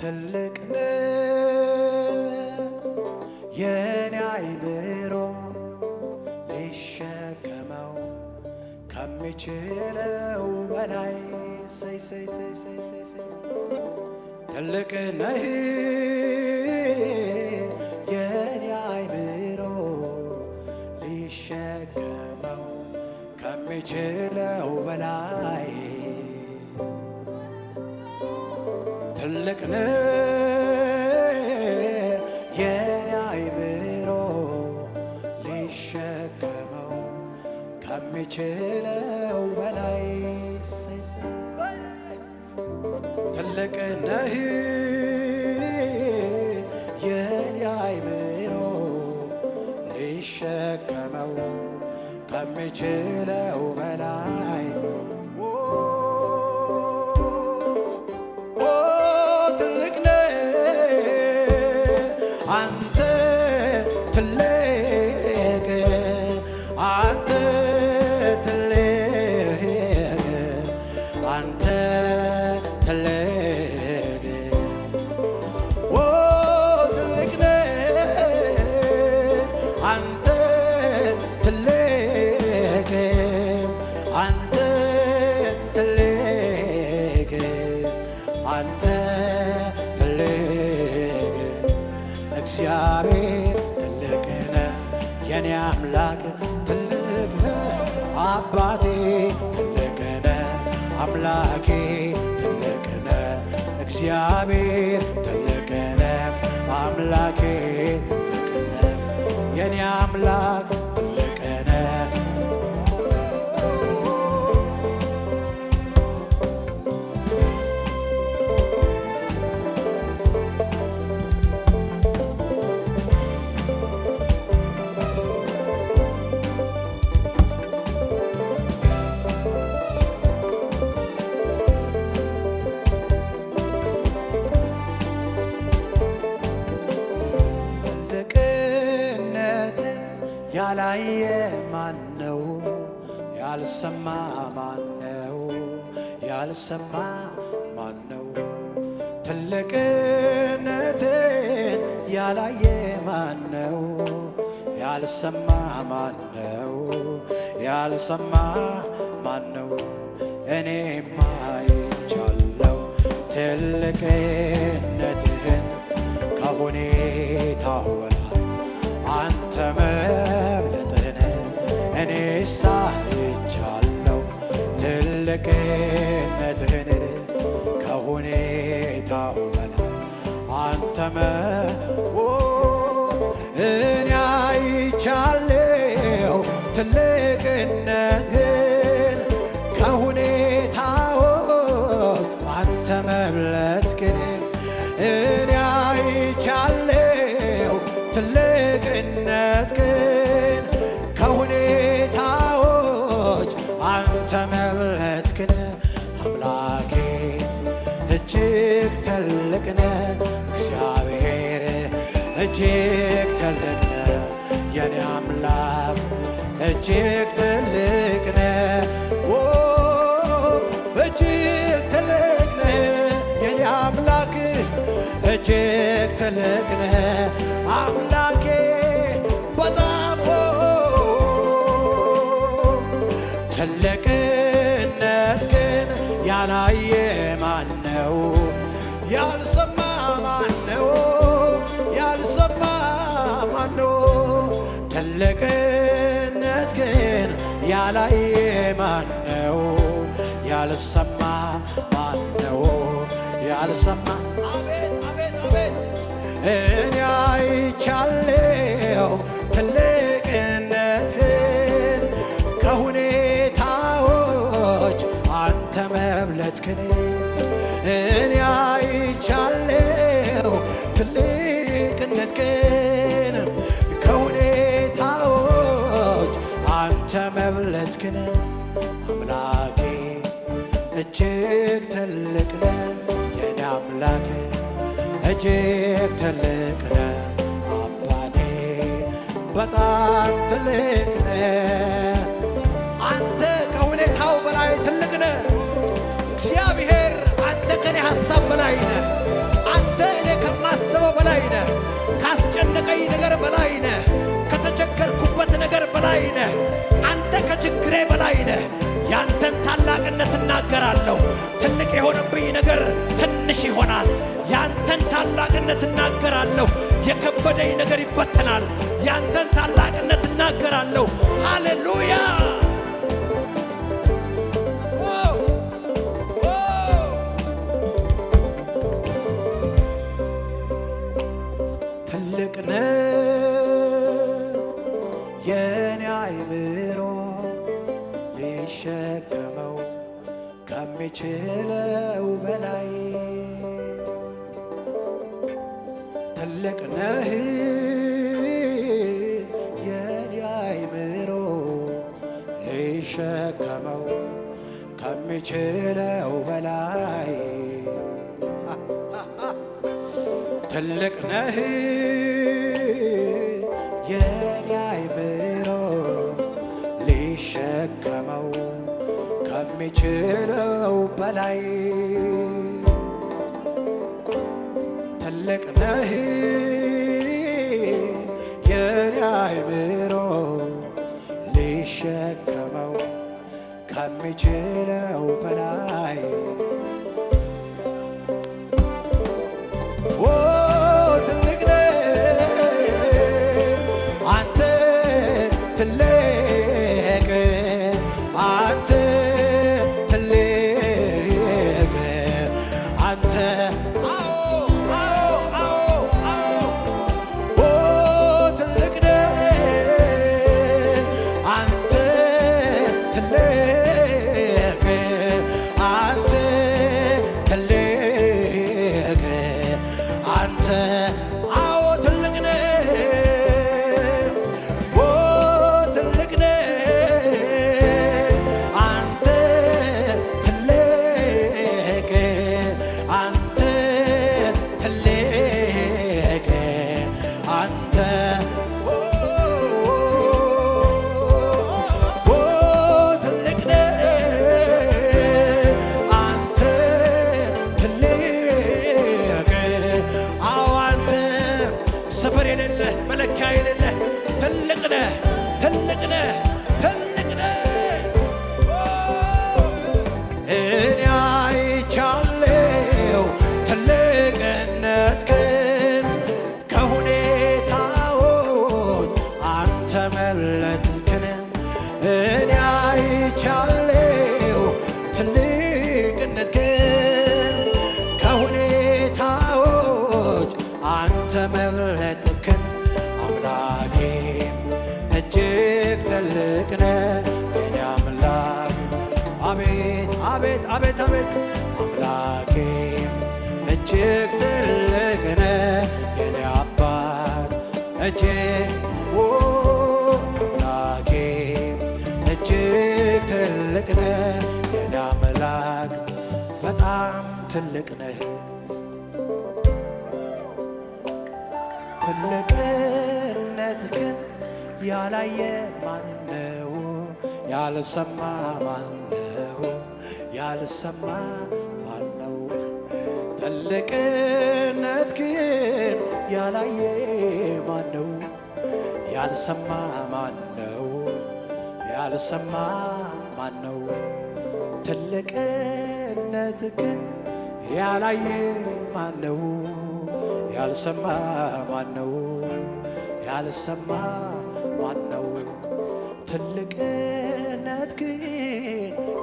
ትልቅ የኔ አይምሮ ሊሸከመው ከሚችለው በላይ ትልቅ ነህ የኔ አይምሮ ሊሸከመው ከሚችለው በላይ ትልቅ የኔ አይምሮ ሊሸከመው ከሚችለው በላይ ትልቅ ነህ የኔ አይምሮ ሊሸከመው ከሚችለው በላይ ትልቅ ነህ አንተ ትልቅ አንተ ትልቅ አንተ ትልቅ ትልቅ ነህ አንተ ትልቅ አንተ ትልቅ አንተ ትልቅ እግዚአብሔር ትልቅ ነህ የኔ አምላክ ትልቅ ነህ አባቴ ትልቅ ነህ አምላኬ ትልቅ ነህ እግዚአብሔር ትልቅ ነህ አምላኬ ትልቅ ነህ የኔ አምላክ ትልቅ ነህ ያላየ ማነው ያልሰማ ማነው ያልሰማ ማነው ትልቅነትን ያላየ ማነው ያልሰማ ማነው ያልሰማ ማነው እኔማ አይቻለው ትልቅነትን ከሁኔታው በላይ አንተ መብለጥህን እኔስ አይቻለው ትልቅነትህን ከሁኔታው በላይ አንተ እኔ አይቻለው ትልቅነትህን ከሁኔታዎች አንተ መብለጥህን እኔ አይቻለው ትልቅነት ግን ከሁኔታዎች አንተ መብለጥ ግን አምላኬ እጅግ ትልቅ ነህ እግዚአብሔር እጅግ ትልቅ ነህ የኔ አምላክ እጅግ ትልቅ ነህ እጅግ ትልቅ ነህ የኔ አምላክ እጅግ ትልቅ ነህ አምላኬ በጣም ትልቅነት ግን ያላየ ማነው ያልሰማ ማነው ያልሰማ ማነው ትልቅነት ግን ያላየ ማነው ያልሰማ ማነው ያልሰማ አቤት አቤት አቤት እኔ አይቻለው ትልቅነትን ከሁኔታዎች አንተ መብለጥህን እኔ አይቻለው ትልቅነትህን ከሁኔታዎች አንተ መብለጥህን አምላኬ እጅግ ትልቅ ነህ የኔ አምላክ እጅግ ትልቅ ነህ አባቴ በጣም ትልቅ ነህ አንተ ከሁኔታው በላይ ትልቅ ነህ እግዚአብሔር አንተ ከኔ ሐሳብ በላይ ነህ አንተ ነገር በላይ ነህ። ከተቸገርኩበት ነገር በላይ ነህ። አንተ ከችግሬ በላይ ነህ። ያንተን ታላቅነት እናገራለሁ። ትልቅ የሆነብኝ ነገር ትንሽ ይሆናል። ያንተን ታላቅነት እናገራለሁ። የከበደኝ ነገር ይበተናል። ያንተን ታላቅነት እናገራለሁ። ሃሌሉያ። ትልቅ ነህ የኔ አይምሮ ሊሸከመው ከሚችለው በላይ ትልቅ ነህ የኔ አይምሮ ሊሸከመው ከሚችለው በላይ ትልቅ ነህ የኔ አይምሮ ሊሸከመው ከሚችለው በላይ ትልቅ ነህ የኔ አይምሮ ሊሸከመው ከሚችለው በላይ ትልቅ ነህ አንተ ትልቅ አንተ ትልቅ አንተ ትልቅ ነህ አንተ ትልቅ አንተ ትልቅ አንተ ትልቅ ነህ ትልቅ ነህ አንተ ትልቅ አንተ ትልቅ አንተ ትልቅ ነህ አንተ ትልቅ አንተ ስፍር የሌለህ መለኪያ የሌለህ ትልቅ ነህ ትልቅ ነህ ትልቅ ነህ እኔ አይቻለሁ ትልቅነትህን ከሁኔታዎች አንተ መብለጥህን እኔ አይቻለሁ ትልቅነትህን ከሁኔታዎች አንተ መብለጥህን አምላኬ እጅግ ትልቅ ነህ የኔ አምላክ አቤት አቤት አቤት አቤት አምላኬ እጅግ ትልቅ ነህ የኔ አባት እጅግ አምላኬ እጅግ ትልቅ ነህ የኔ አምላክ በጣም ትልቅ ነህ ትልቅነትህን ያላየ ማነው ያልሰማ ማነው ያልሰማ ማነው ትልቅነትህን ያላየ ማነው ያልሰማ ማነው ያልሰማ ማነው ትልቅነትህን ያላየ ማነው ያልሰማ ማነው ያልሰማ ማነው ትልቅነትህን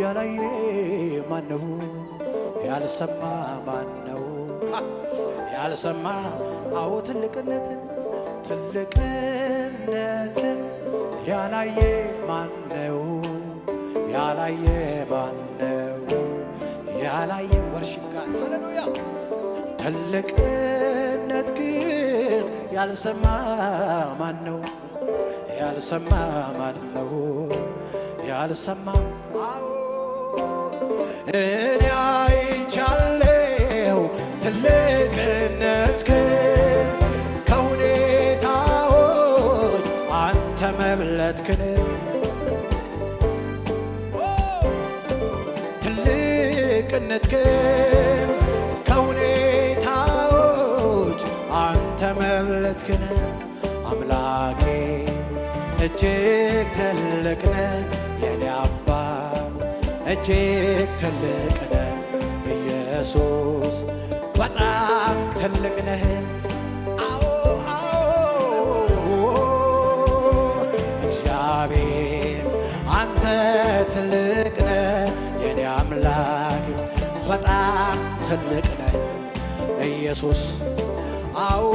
ያላየ ማነው ያልሰማ ማነው ያልሰማ ትልቅነትን ያላየ ማነው ያላየ ማነው ያላየ ወርሺፕ ጋር ሃሌሉያ ትልቅነትህን ያልሰማ ማነው ያልሰማ ማነው ያልሰማ እኔ አይቻለሁ ትልቅነትህን ከሁኔታዎች አንተ መብለጥህን ትልቅነትህን ከሁኔታዎች አንተ መብለጥህን እጅግ ትልቅ ነህ የኔ አባት እጅግ ትልቅ ነህ ኢየሱስ በጣም ትልቅ ነህ አዎ እግዚአብሔር አንተ ትልቅ ነህ የኔ አምላክ በጣም ትልቅ ነህ ኢየሱስ አዎ።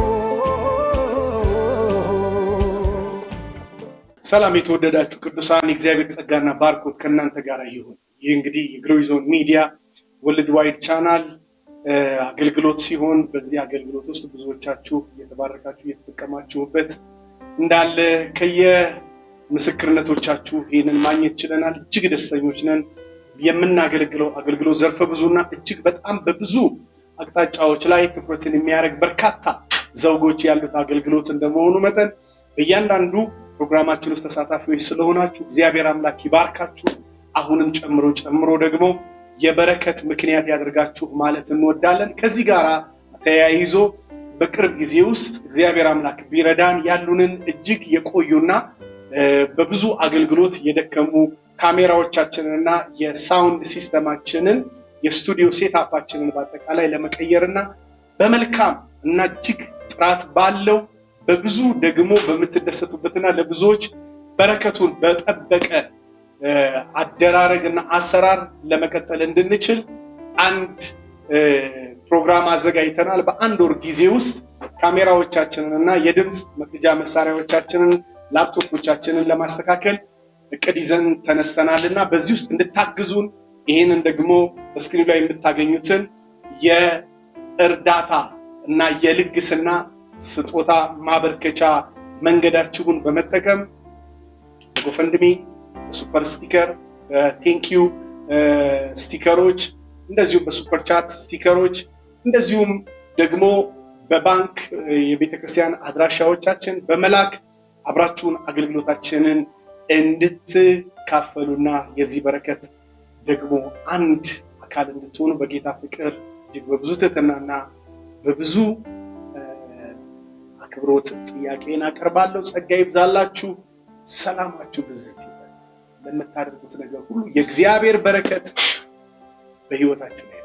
ሰላም የተወደዳችሁ ቅዱሳን የእግዚአብሔር ጸጋና ባርኮት ከእናንተ ጋር ይሁን። ይህ እንግዲህ የግሎሪ ዞን ሚዲያ ወርልድ ዋይድ ቻናል አገልግሎት ሲሆን በዚህ አገልግሎት ውስጥ ብዙዎቻችሁ እየተባረካችሁ እየተጠቀማችሁበት እንዳለ ከየምስክርነቶቻችሁ ይህንን ማግኘት ችለናል። እጅግ ደስተኞች ነን። የምናገለግለው አገልግሎት ዘርፈ ብዙና እጅግ በጣም በብዙ አቅጣጫዎች ላይ ትኩረትን የሚያደርግ በርካታ ዘውጎች ያሉት አገልግሎት እንደመሆኑ መጠን በእያንዳንዱ ፕሮግራማችን ውስጥ ተሳታፊዎች ስለሆናችሁ እግዚአብሔር አምላክ ይባርካችሁ። አሁንም ጨምሮ ደግሞ የበረከት ምክንያት ያደርጋችሁ ማለት እንወዳለን። ከዚህ ጋር ተያይዞ በቅርብ ጊዜ ውስጥ እግዚአብሔር አምላክ ቢረዳን ያሉንን እጅግ የቆዩና በብዙ አገልግሎት የደከሙ ካሜራዎቻችንንና የሳውንድ ሲስተማችንን የስቱዲዮ ሴታፓችንን በአጠቃላይ ለመቀየርና በመልካም እና እጅግ ጥራት ባለው በብዙ ደግሞ በምትደሰቱበትና ለብዙዎች በረከቱን በጠበቀ አደራረግና አሰራር ለመቀጠል እንድንችል አንድ ፕሮግራም አዘጋጅተናል። በአንድ ወር ጊዜ ውስጥ ካሜራዎቻችንንና የድምፅ መቅጃ መሳሪያዎቻችንን ላፕቶፖቻችንን ለማስተካከል እቅድ ይዘን ተነስተናልና በዚህ ውስጥ እንድታግዙን ይህንን ደግሞ በስክሪኑ ላይ የምታገኙትን የእርዳታ እና የልግስና ስጦታ ማበርከቻ መንገዳችሁን በመጠቀም በጎፈንድሚ በሱፐር ስቲከር በቴንኪዩ ስቲከሮች እንደዚሁም በሱፐር ቻት ስቲከሮች እንደዚሁም ደግሞ በባንክ የቤተክርስቲያን አድራሻዎቻችን በመላክ አብራችሁን አገልግሎታችንን እንድትካፈሉና የዚህ በረከት ደግሞ አንድ አካል እንድትሆኑ በጌታ ፍቅር እጅግ በብዙ ትህትናና በብዙ አክብሮት ጥያቄን አቀርባለሁ። ጸጋ ይብዛላችሁ። ሰላማችሁ ብዝት ይበል። ለምታደርጉት ነገር ሁሉ የእግዚአብሔር በረከት በህይወታችሁ ላይ